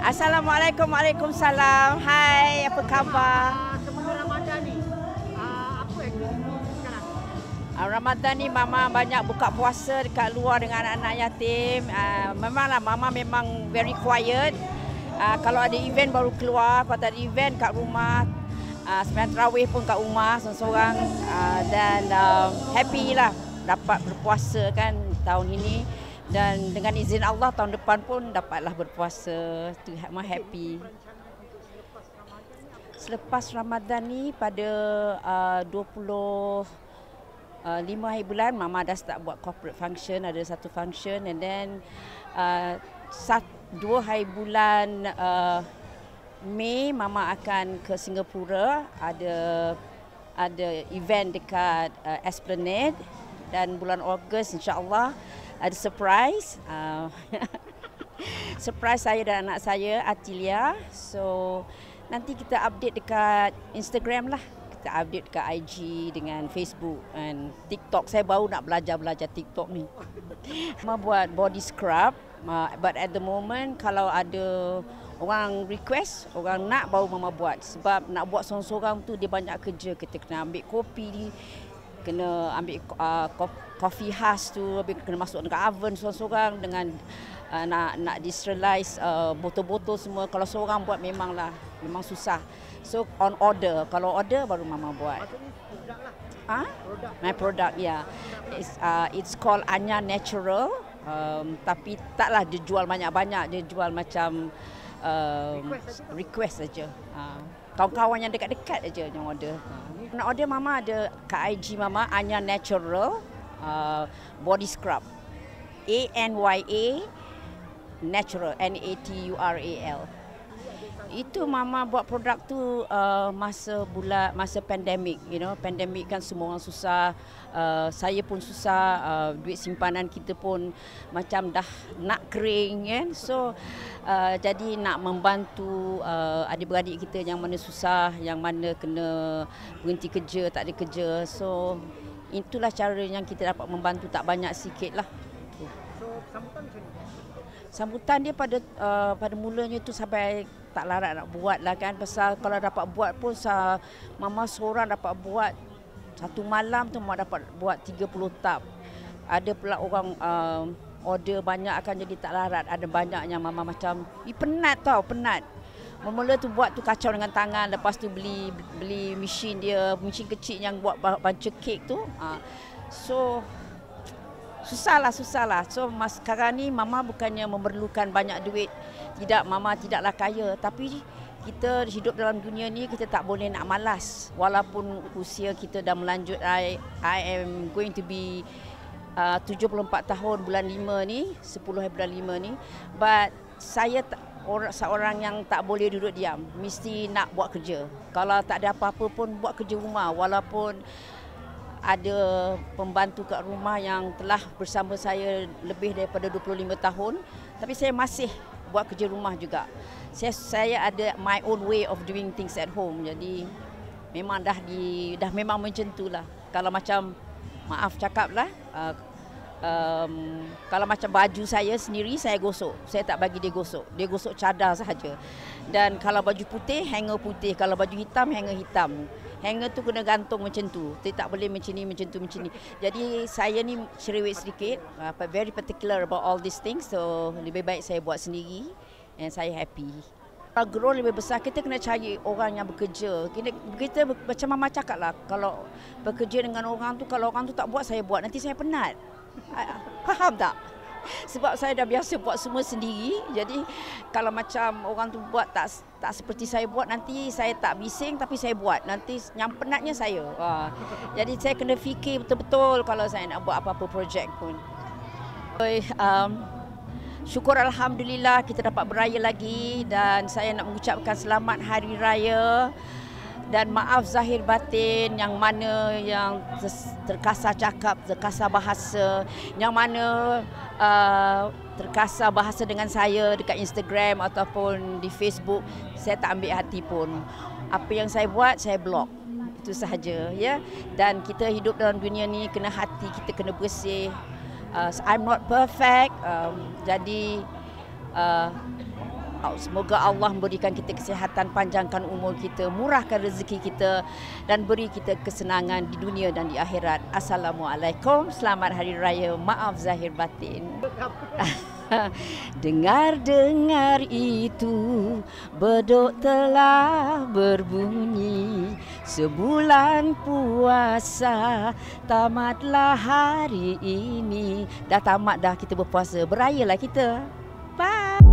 Assalamualaikum, waalaikumsalam. Hai, apa khabar? Sebelum Ramadan ni, apa aktiviti sekarang? Ramadan ni Mama banyak buka puasa dekat luar dengan anak-anak yatim. Memanglah Mama memang very quiet. Kalau ada event baru keluar, kalau tak ada event kat rumah. Sembahyang tarawih pun kat rumah seorang-seorang. Dan happy lah dapat berpuasa kan tahun ini. Dan dengan izin Allah tahun depan pun dapatlah berpuasa. Tu happy. Selepas Ramadan ni pada 25 hari bulan Mama dah start buat corporate function, ada satu function, and then 2 hari bulan Mei Mama akan ke Singapura, ada event dekat Esplanade, dan bulan Ogos insya-Allah ada surprise. Surprise saya dan anak saya Atilia. So nanti kita update dekat Instagram lah. Kita update dekat IG dengan Facebook dan TikTok. Saya baru nak belajar TikTok ni. Mama buat body scrub. But at the moment kalau ada orang request, orang nak, baru Mama buat. Sebab nak buat seorang-seorang tu dia banyak kerja. Kita kena ambil kopi, kena ambil coffee khas tu, kena masuk dekat oven seorang-seorang dengan nak disterilize botol-botol semua. Kalau seorang buat memang susah. So on order, kalau order baru Mama buat. Produk lah. My product, yeah. It's called Anya Natural. Tapi taklah dia jual banyak-banyak, dia jual macam request saja. Kawan-kawan yang dekat-dekat aja yang order. Nak order Mama ada kat IG Mama Anya Natural body scrub. ANYA Natural, NATURAL. Itu Mama buat produk tu masa pandemik, pandemik kan semua orang susah, saya pun susah, duit simpanan kita pun macam dah nak kering kan. So jadi nak membantu adik-beradik kita yang mana susah, yang mana kena berhenti kerja, tak ada kerja. So itulah cara yang kita dapat membantu, tak banyak sikit lah. So sambutan macam ni? Sambutan dia pada mulanya tu sampai tak larat nak buat lah kan. Pasal kalau dapat buat pun Mama seorang dapat buat satu malam tu Mama dapat buat 30 tub. Ada pula orang order banyak akan jadi tak larat. Ada banyak yang Mama macam penat tau, penat. Mula tu buat tu kacau dengan tangan, lepas tu beli mesin dia, mesin kecil yang buat bunch cake tu. So susahlah. So sekarang ni Mama bukannya memerlukan banyak duit. Tidak, Mama tidaklah kaya, tapi kita hidup dalam dunia ni kita tak boleh nak malas. Walaupun usia kita dah melanjut, I am going to be 74 tahun bulan 5 ni, 10 hari bulan 5 ni. But saya seorang yang tak boleh duduk diam, mesti nak buat kerja. Kalau tak ada apa-apa pun buat kerja rumah, walaupun ada pembantu kat rumah yang telah bersama saya lebih daripada 25 tahun, tapi saya masih buat kerja rumah juga. Saya ada my own way of doing things at home. Jadi memang dah memang macam itulah. Kalau macam maaf cakaplah, kalau macam baju saya sendiri saya gosok, saya tak bagi dia gosok. Dia gosok cadar sahaja. Dan kalau baju putih, hanger putih. Kalau baju hitam, hanger hitam. Hanger tu kena gantung macam tu. Dia tak boleh macam ni, macam tu, macam ni. Jadi saya ni cerewet sedikit, very particular about all these things. So lebih baik saya buat sendiri and saya happy. Kalau grow lebih besar, kita kena cari orang yang bekerja. Kita macam Mama cakap lah, kalau bekerja dengan orang tu, kalau orang tu tak buat, saya buat. Nanti saya penat. Faham tak? Sebab saya dah biasa buat semua sendiri. Jadi kalau macam orang tu buat tak seperti saya buat, nanti saya tak bising tapi saya buat. Nanti yang penatnya saya. Jadi saya kena fikir betul-betul kalau saya nak buat apa-apa projek pun. Syukur Alhamdulillah kita dapat beraya lagi, dan saya nak mengucapkan selamat Hari Raya. Dan maaf zahir batin yang mana yang terkasar cakap, terkasar bahasa, yang mana terkasar bahasa dengan saya dekat Instagram ataupun di Facebook, saya tak ambil hati pun. Apa yang saya buat, saya blok. Itu sahaja, ya. Dan kita hidup dalam dunia ni kena hati kita kena bersih. I'm not perfect. Jadi Semoga Allah memberikan kita kesihatan, panjangkan umur kita, murahkan rezeki kita dan beri kita kesenangan di dunia dan di akhirat. Assalamualaikum. Selamat Hari Raya. Maaf zahir batin. Dengar-dengar itu beduk telah berbunyi, sebulan puasa tamatlah hari ini. Dah tamat dah kita berpuasa, berayalah kita. Bye.